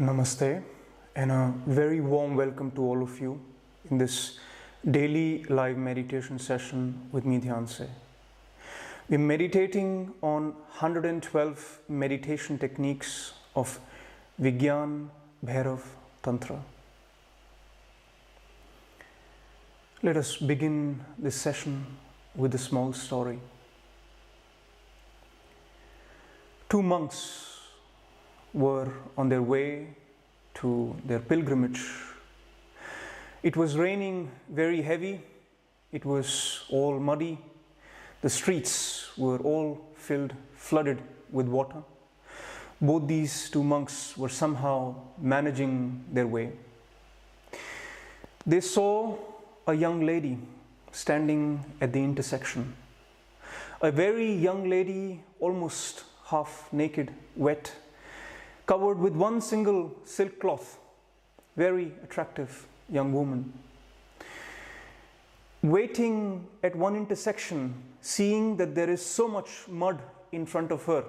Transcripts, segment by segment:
Namaste and a very warm welcome to all of you in this daily live meditation session with me, Dhyanse. We're meditating on 112 meditation techniques of Vigyan, Bhairav, Tantra. Let us begin this session with a small story. Two monks were on their way to their pilgrimage. It was raining very heavy. It was all muddy. The streets were all flooded with water. Both these two monks were somehow managing their way. They saw a young lady standing at the intersection. A very young lady, almost half naked, wet, covered with one single silk cloth, very attractive young woman. Waiting at one intersection, seeing that there is so much mud in front of her,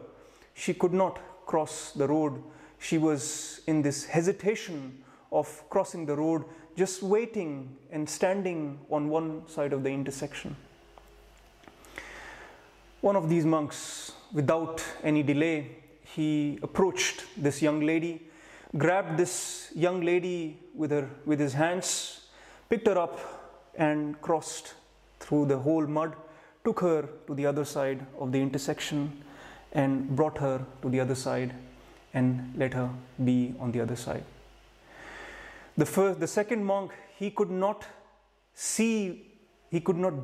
she could not cross the road. She was in this hesitation of crossing the road, just waiting and standing on one side of the intersection. One of these monks, without any delay, he approached this young lady, grabbed this young lady with his hands, picked her up and crossed through the whole mud, took her to the other side of the intersection and brought her to the other side and let her be on the other side. The second monk, he could not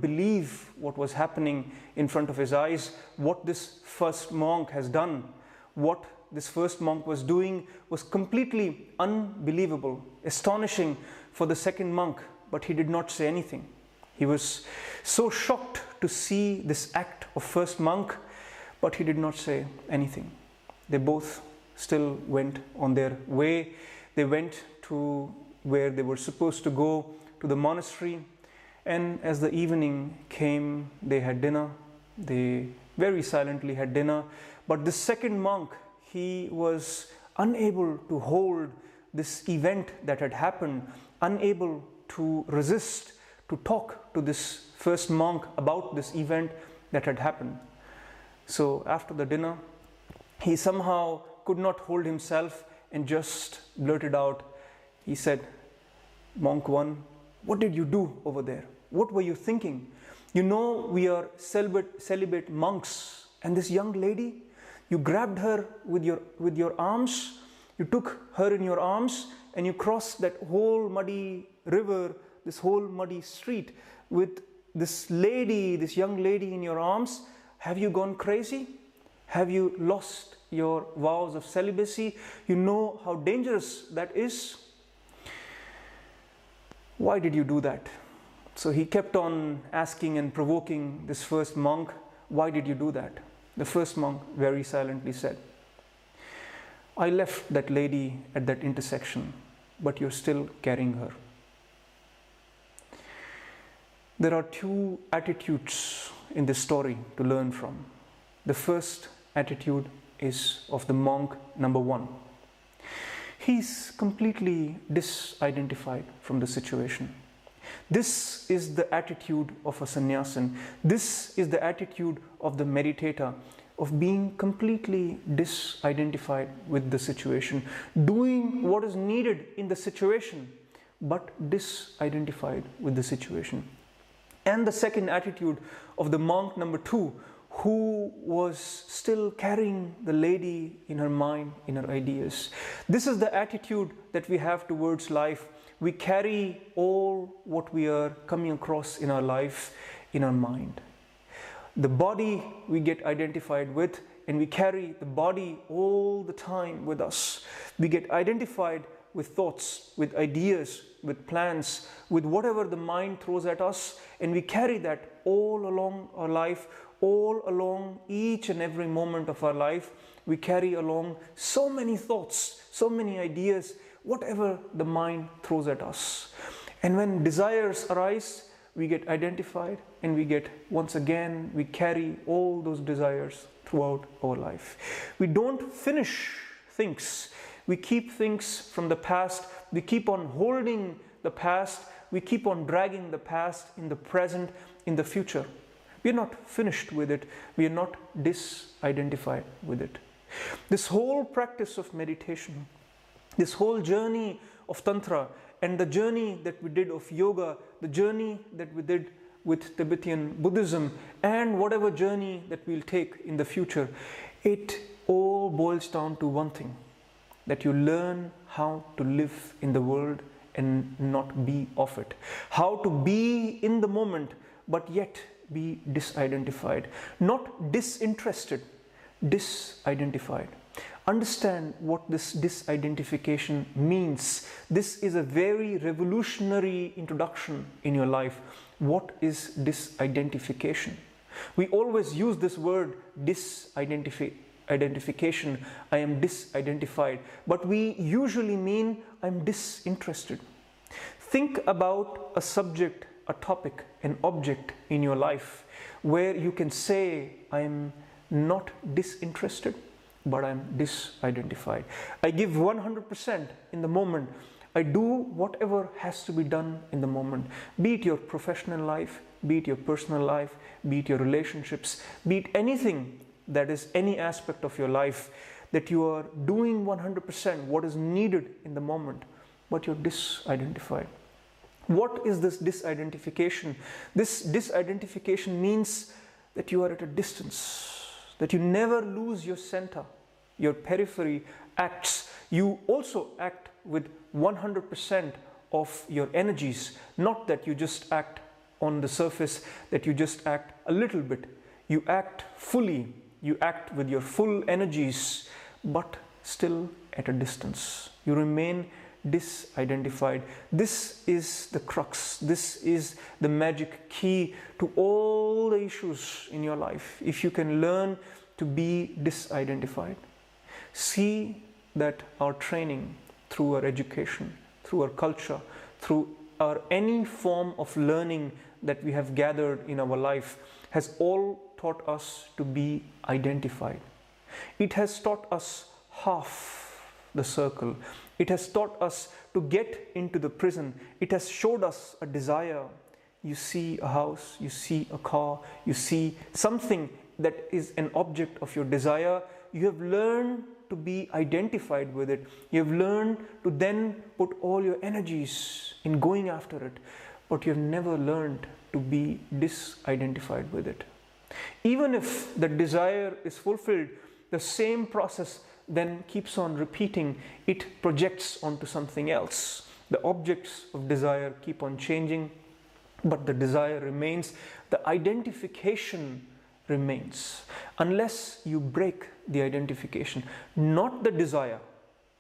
believe what was happening in front of his eyes, what this first monk has done. What this first monk was doing was completely unbelievable, astonishing for the second monk, but he did not say anything. He was so shocked to see this act of first monk, but he did not say anything. They both still went on their way. They went to where they were supposed to go, to the monastery, and as the evening came, they had dinner. They very silently had dinner, but the second monk, he was unable to hold this event that had happened, unable to resist, to talk to this first monk about this event that had happened. So after the dinner, he somehow could not hold himself and just blurted out. He said, "Monk 1, what did you do over there? What were you thinking? You know we are celibate monks, and this young lady, you grabbed her with your arms, you took her in your arms and you crossed that whole muddy river, this whole muddy street with this young lady in your arms. Have you gone crazy? Have you lost your vows of celibacy? You know how dangerous that is. Why did you do that?" So he kept on asking and provoking this first monk, "Why did you do that?" The first monk very silently said, "I left that lady at that intersection, but you're still carrying her." There are two attitudes in this story to learn from. The first attitude is of the monk number 1. He's completely disidentified from the situation. This is the attitude of a sannyasin. This is the attitude of the meditator, of being completely disidentified with the situation, doing what is needed in the situation, but disidentified with the situation. And the second attitude of the monk number 2, who was still carrying the lady in her mind, in her ideas. This is the attitude that we have towards life. We carry all what we are coming across in our life in our mind. The body we get identified with, and we carry the body all the time with us. We get identified with thoughts, with ideas, with plans, with whatever the mind throws at us, and we carry that all along our life, all along each and every moment of our life. We carry along so many thoughts, so many ideas, whatever the mind throws at us. And when desires arise, we get identified, and we carry all those desires throughout our life. We don't finish things. We keep things from the past. We keep on holding the past. We keep on dragging the past in the present, in the future. We are not finished with it. We are not disidentified with it. This whole practice of meditation, this whole journey of Tantra, and the journey that we did of yoga, the journey that we did with Tibetan Buddhism, and whatever journey that we'll take in the future, it all boils down to one thing, that you learn how to live in the world and not be of it. How to be in the moment, but yet be disidentified. Not disinterested, disidentified. Understand what this disidentification means. This is a very revolutionary introduction in your life. What is disidentification? We always use this word disidentification. I am disidentified. But we usually mean I'm disinterested. Think about a subject, a topic, an object in your life where you can say, I'm not disinterested, but I'm disidentified. I give 100% in the moment. I do whatever has to be done in the moment. Be it your professional life, be it your personal life, be it your relationships, be it anything that is any aspect of your life, that you are doing 100% what is needed in the moment, but you're disidentified. What is this disidentification? This disidentification means that you are at a distance, that you never lose your center. Your periphery acts. You also act with 100% of your energies. Not that you just act on the surface, that you just act a little bit. You act fully. You act with your full energies, but still at a distance. You remain disidentified. This is the crux. This is the magic key to all the issues in your life. If you can learn to be disidentified. See that our training, through our education, through our culture, through our any form of learning that we have gathered in our life, has all taught us to be identified. It has taught us half the circle. It has taught us to get into the prison. It has showed us a desire. You see a house, you see a car, you see something that is an object of your desire. You have learned to be identified with it. You have learned to then put all your energies in going after it, but you have never learned to be disidentified with it. Even if the desire is fulfilled, the same process then keeps on repeating. It projects onto something else. The objects of desire keep on changing, but the desire remains. The identification remains. Unless you break the identification, not the desire,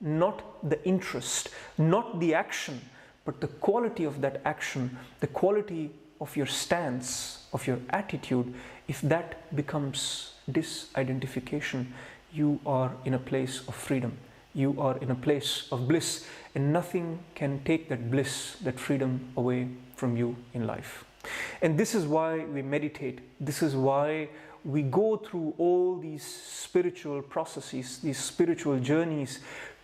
not the interest, not the action, but the quality of that action, the quality of your stance, of your attitude, if that becomes disidentification, you are in a place of freedom. You are in a place of bliss, and nothing can take that bliss, that freedom away from you in life. And this is why we meditate. This is why we go through all these spiritual processes, these spiritual journeys,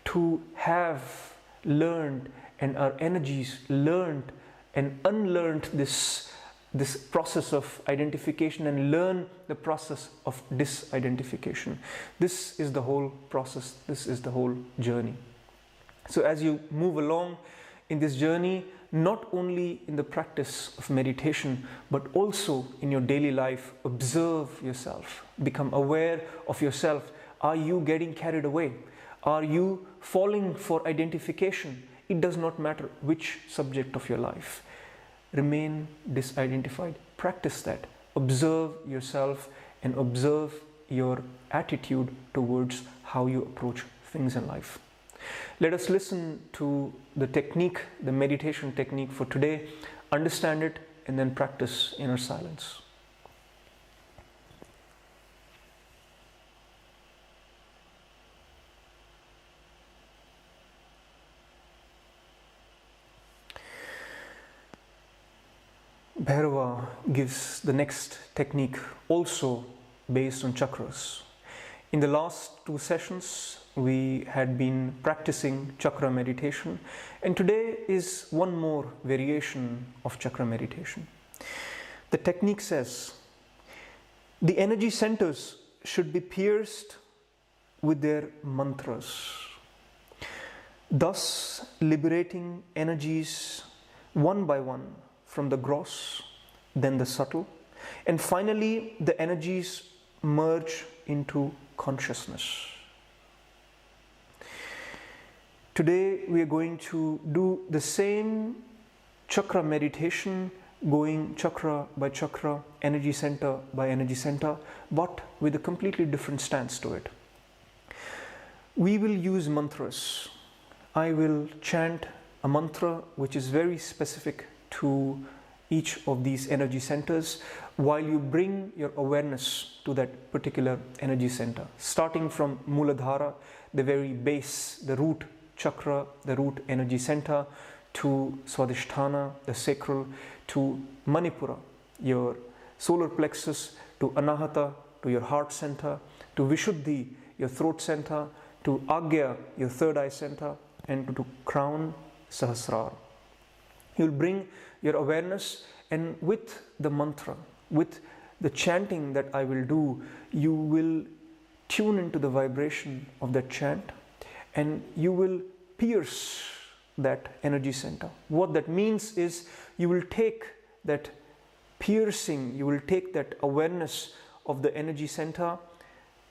to have learned and our energies learned and unlearned this process of identification and learn the process of disidentification. This is the whole process. This is the whole journey. So as you move along in this journey, not only in the practice of meditation, but also in your daily life, observe yourself. Become aware of yourself. Are you getting carried away? Are you falling for identification? It does not matter which subject of your life. Remain disidentified. Practice that. Observe yourself and observe your attitude towards how you approach things in life. Let us listen to the technique, the meditation technique for today, understand it, and then practice inner silence. Bhairava gives the next technique also based on chakras. In the last 2 sessions, we had been practicing chakra meditation, and today is one more variation of chakra meditation. The technique says the energy centers should be pierced with their mantras, thus liberating energies one by one from the gross, then the subtle, and finally the energies merge into consciousness. Today we are going to do the same chakra meditation, going chakra by chakra, energy center by energy center, but with a completely different stance to it. We will use mantras. I will chant a mantra which is very specific to each of these energy centers, while you bring your awareness to that particular energy center, starting from Muladhara, the very base, the root chakra, the root energy center, to Swadhisthana, the sacral, to Manipura, your solar plexus, to Anahata, to your heart center, to Vishuddhi, your throat center, to Agya, your third eye center, and to crown, Sahasrara. You'll bring your awareness, and with the mantra, with the chanting that I will do, you will tune into the vibration of that chant, and you will pierce that energy center. What that means is you will take that piercing, you will take that awareness of the energy center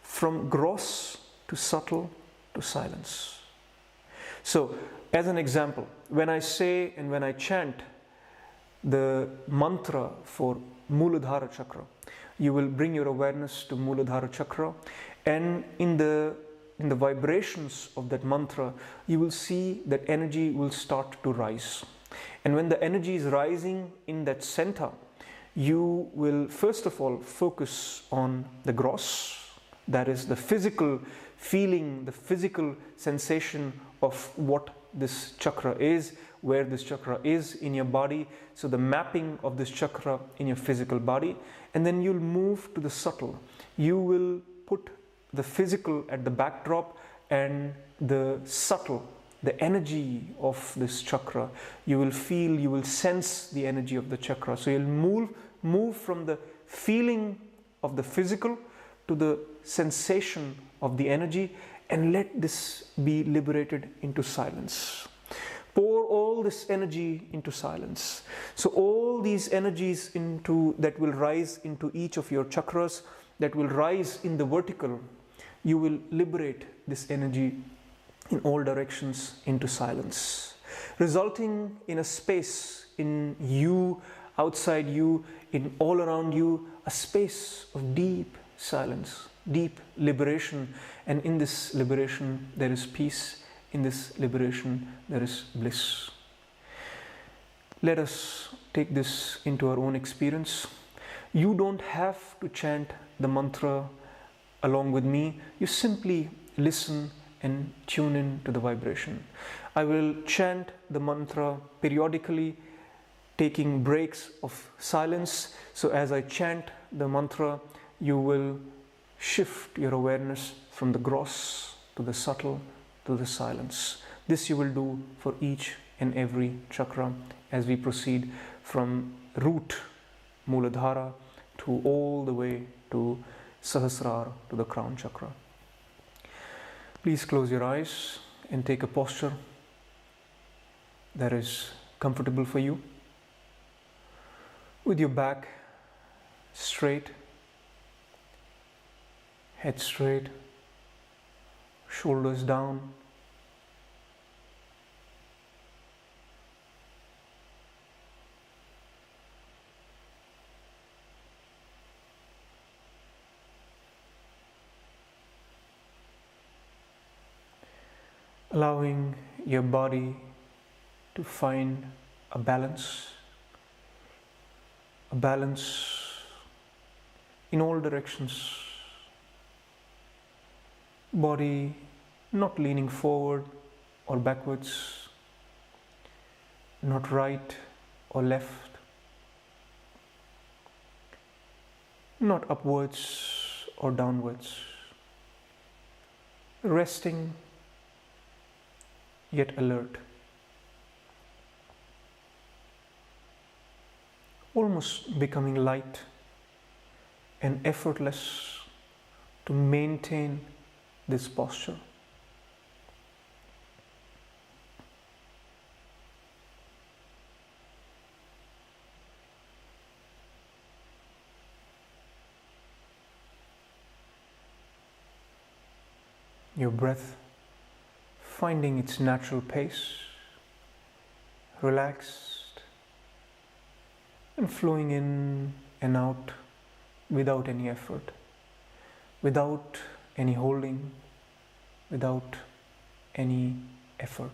from gross to subtle to silence. So, as an example, when I say and when I chant the mantra for Muladhara chakra, you will bring your awareness to Muladhara chakra, and in the vibrations of that mantra, you will see that energy will start to rise. And when the energy is rising in that center, you will first of all focus on the gross, that is the physical feeling, the physical sensation of what this chakra is, where this chakra is in your body, so the mapping of this chakra in your physical body, and then you'll move to the subtle. You will put the physical at the backdrop, and the subtle, the energy of this chakra, you will feel, you will sense the energy of the chakra. So you'll move from the feeling of the physical to the sensation of the energy, and let this be liberated into silence. Pour all this energy into silence. So all these energies that will rise into each of your chakras, that will rise in the vertical, you will liberate this energy in all directions into silence, resulting in a space in you, outside you, in all around you, a space of deep silence, deep liberation. And in this liberation there is peace, in this liberation there is bliss. Let us take this into our own experience. You don't have to chant the mantra along with me, you simply listen and tune in to the vibration. I will chant the mantra periodically, taking breaks of silence. So as I chant the mantra, you will shift your awareness from the gross to the subtle to the silence. This you will do for each and every chakra as we proceed from root Muladhara to all the way to Sahasrara, to the crown chakra. Please close your eyes and take a posture that is comfortable for you, with your back straight, head straight, shoulders down. Allowing your body to find a balance in all directions. Body not leaning forward or backwards, not right or left, not upwards or downwards. resting yet alert, almost becoming light and effortless to maintain this posture. Your breath finding its natural pace, relaxed and flowing in and out without any effort, without any holding, without any effort.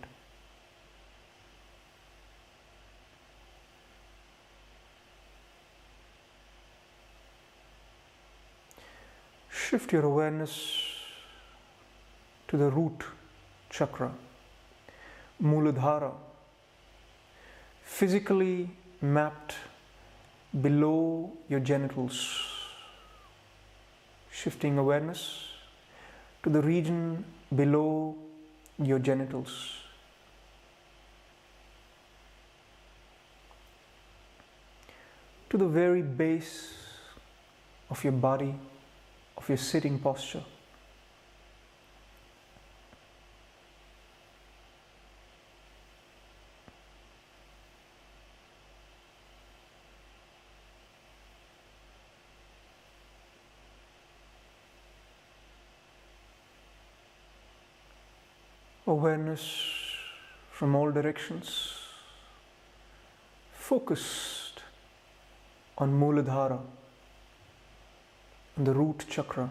Shift your awareness to the root chakra, Muladhara, physically mapped below your genitals. Shifting awareness to the region below your genitals. To the very base of your body, of your sitting posture. Awareness from all directions, focused on Muladhara, on the root chakra,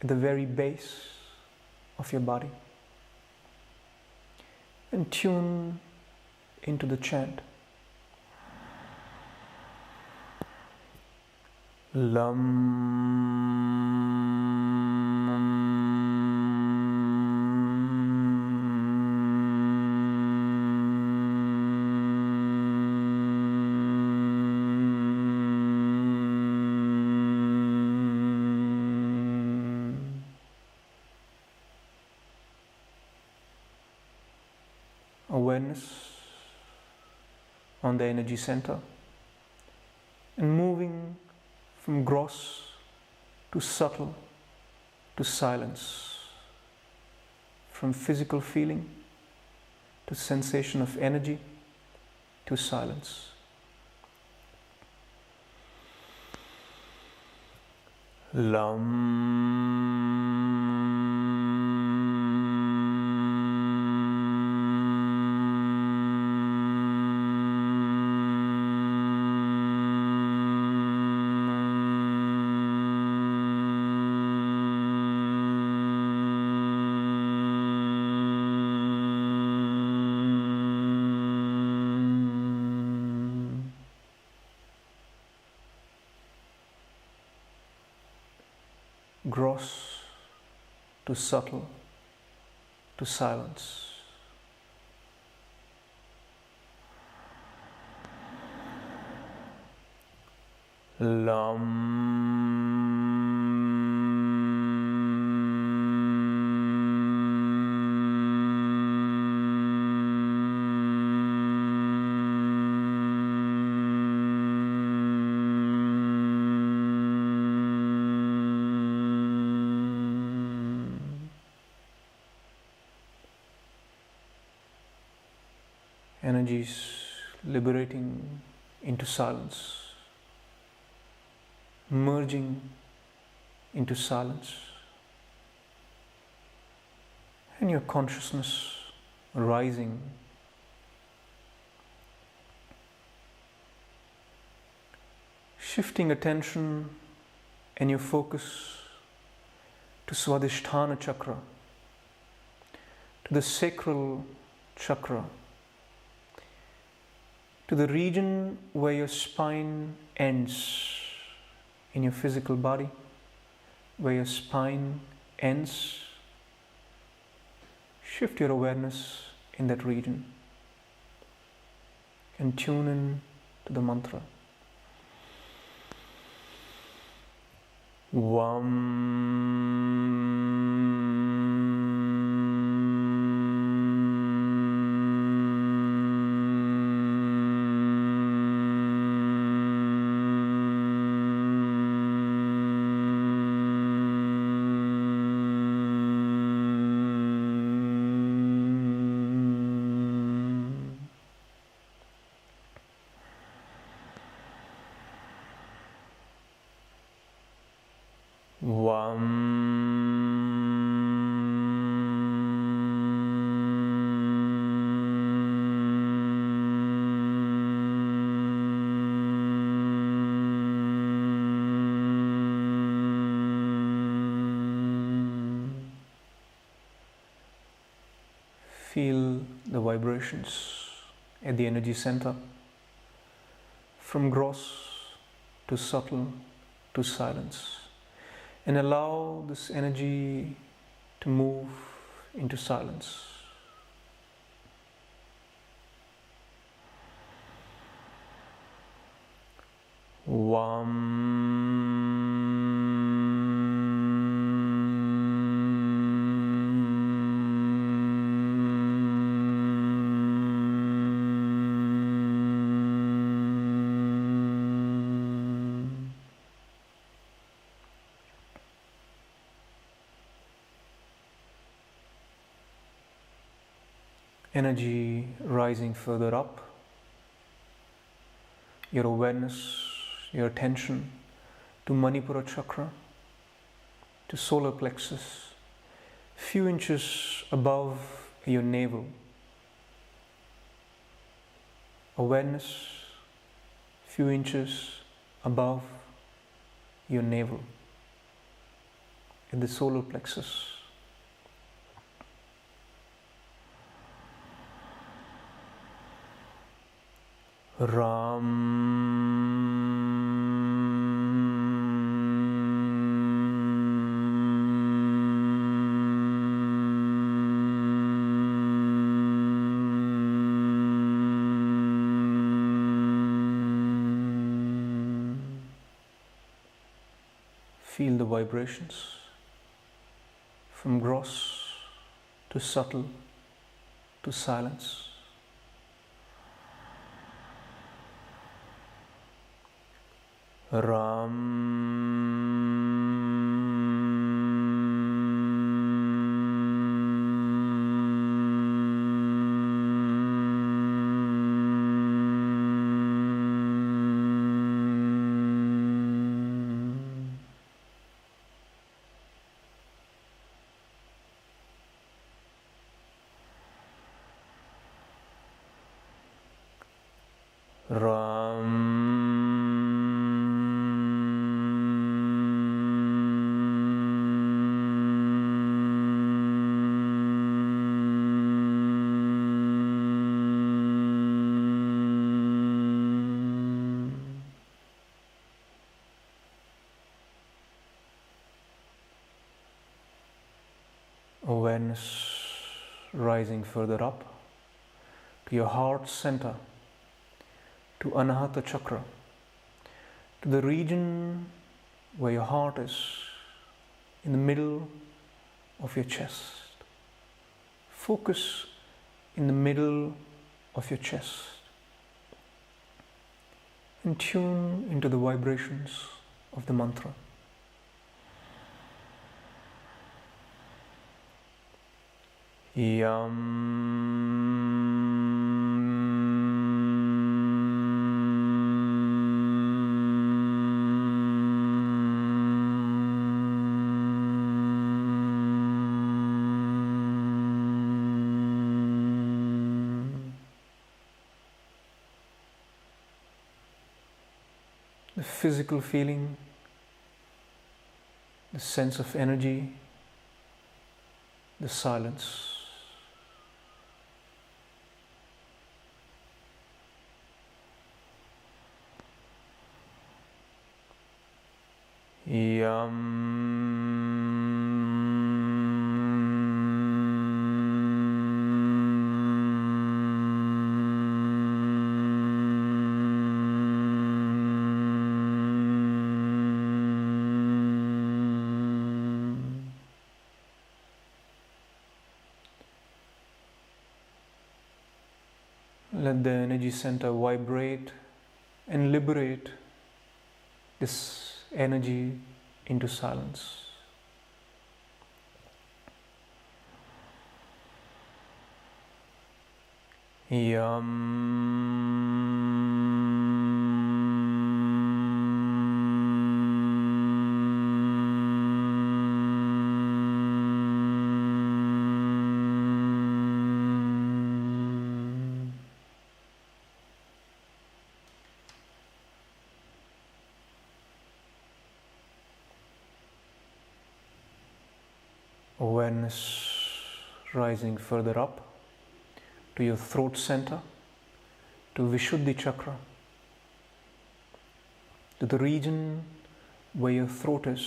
at the very base of your body. And tune into the chant. Lam. Awareness on the energy center and moving from gross to subtle to silence, from physical feeling to sensation of energy to silence. Lam. Gross to subtle to silence. Lam. Energies liberating into silence, merging into silence, and your consciousness rising, shifting attention and your focus to Swadhisthana chakra, to the sacral chakra, to the region where your spine ends in your physical body, where your spine ends. Shift your awareness in that region and tune in to the mantra. Vam. Vam. Feel the vibrations at the energy center, from gross to subtle to silence, and allow this energy to move into silence. Vam. Energy rising further up, your awareness, your attention to Manipura chakra, to solar plexus, few inches above your navel. Awareness, few inches above your navel, in the solar plexus. Feel the vibrations from gross to subtle to silence. Awareness rising further up to your heart center, to Anahata chakra, to the region where your heart is, in the middle of your chest. Focus in the middle of your chest and tune into the vibrations of the mantra. Yam. The physical feeling, the sense of energy, the silence. Yam. Let the energy center vibrate and liberate this energy into silence. Yam. Awareness rising further up to your throat center, to Vishuddhi Chakra, to the region where your throat is.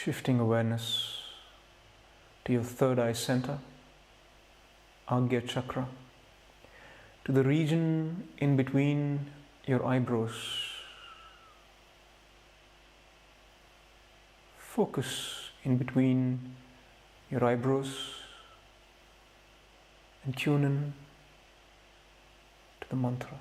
Shifting awareness to your third eye center, Agya Chakra, to the region in between your eyebrows. Focus in between your eyebrows and tune in to the mantra.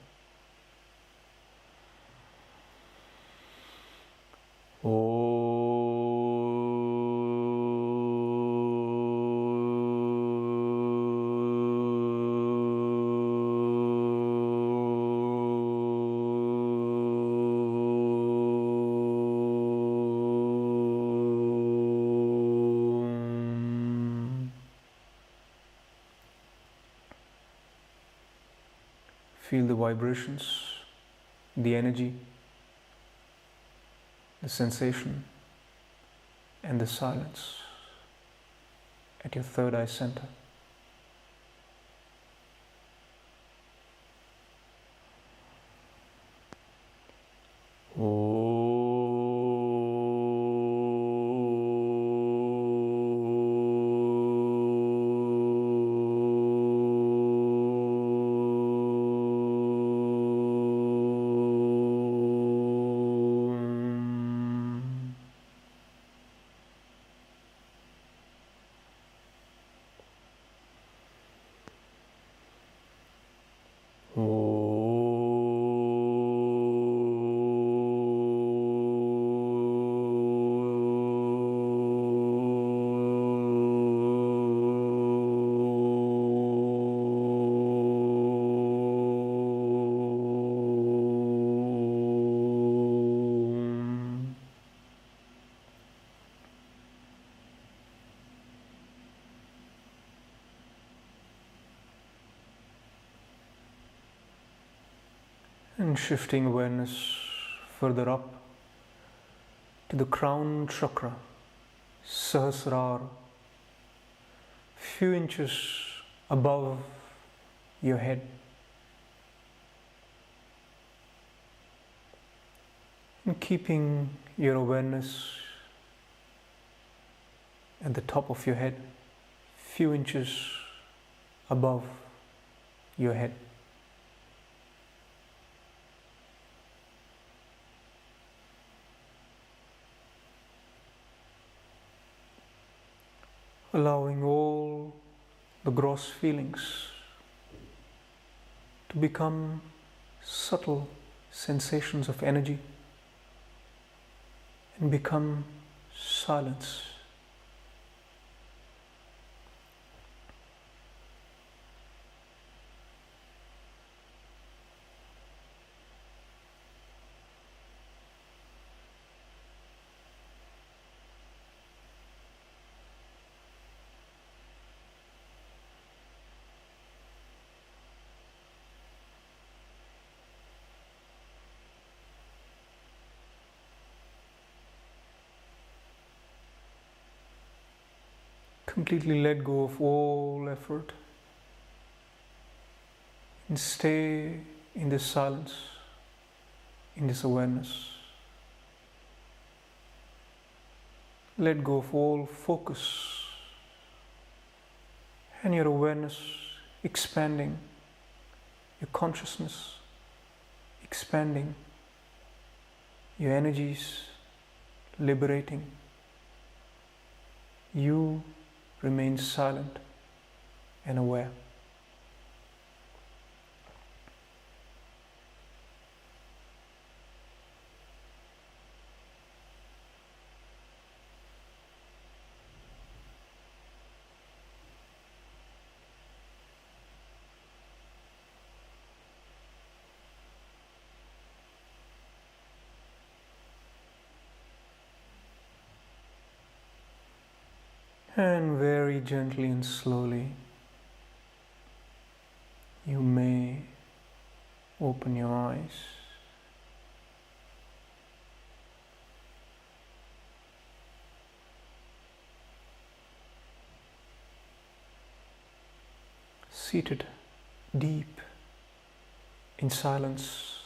Feel the vibrations, the energy, the sensation, and the silence at your third eye center. And shifting awareness further up to the crown chakra, Sahasrara, few inches above your head. And keeping your awareness at the top of your head, few inches above your head. Allowing all the gross feelings to become subtle sensations of energy and become silence. Completely let go of all effort and stay in this silence, in this awareness. Let go of all focus and your awareness expanding, your consciousness expanding, your energies liberating. You remain silent and aware. And very gently and slowly, you may open your eyes. Seated deep in silence,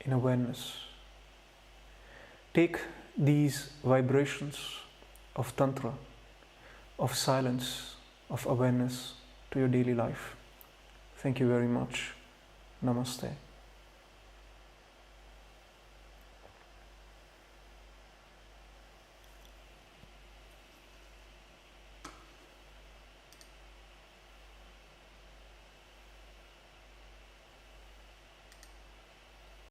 in awareness. Take these vibrations of Tantra, of silence, of awareness to your daily life. Thank you very much. Namaste.